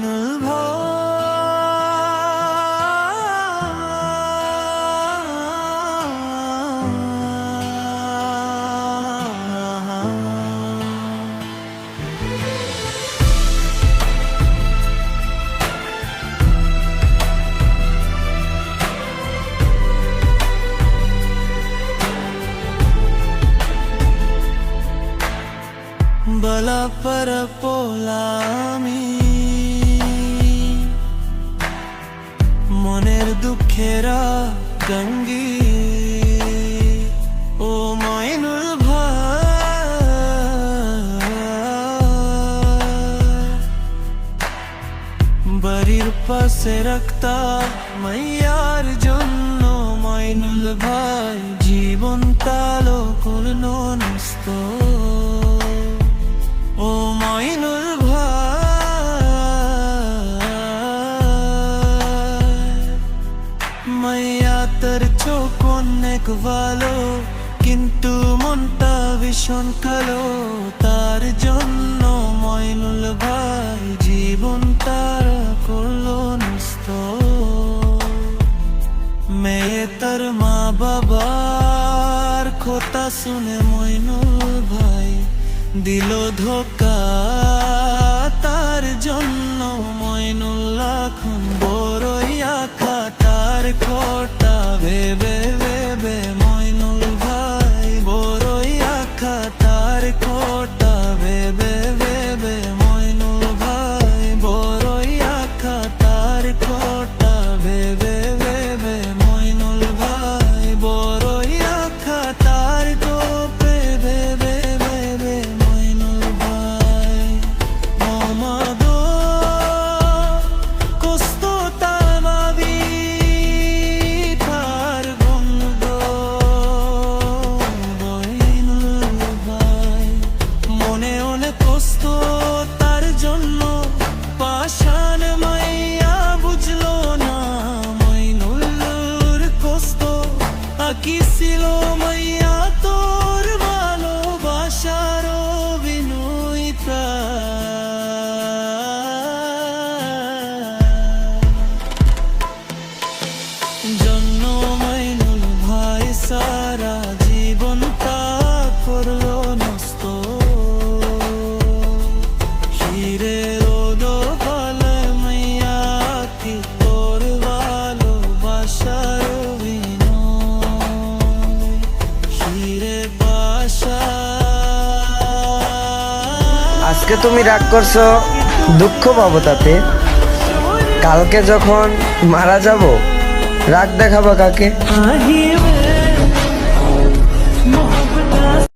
মইনুল ভাই। বলা পর পোলামি মনের দুঃখেরা গঙ্গি ও মইনুল ভাই। বাড়ির পাশে রাখতা মাইয়ার জন্য মইনুল ভাই জীবন কালো করলো নষ্ট। ও মইনুল ভাই, মাইয়া তোর চোখ অনেক ভালো কিন্তু মনটা ভীষণ কালো। তার জন্য মইনুল ভাই জীবন তার করলো নষ্ট। মেয়ে তার মা বাবার কথা শুনে মইনুল ভাই দিল ধোকা। তার জন্য মইনুল এখন বড়ই আখা। তার খোটা ভেবে ভেবে মইনুল ভাই বড়ই আখা। তার খোটা ভেবে ভেবে মইনুল ভাই বড়ই আখা। তার খোটা ভেবে ভেবে মইনুল ভাই বড়ই আখা। তার কোপে ভেবে ভেবে মইনুল ভাই আমাদো কষ্ট তামাবি তার বন্ধ। মইনুল ভাই মনে অনেক কষ্ট তার জন্য পাষাণ মাইয়া বুঝলো না মইনুলের কষ্ট আকি ছিল মাইয়া তোর ভালোবাসার অভিনয় জন্য মইনুল ভাই সারা জীবন তা করলো নষ্ট। হিরে রোদ ভালো মাইয়া কি তোর ভালোবাসার অভিনয়। হিরে বাসা আজকে তুমি রাগ করছো, দুঃখ পাবো তাতে। কালকে যখন মারা যাব রাগ দেখাবা কাকে?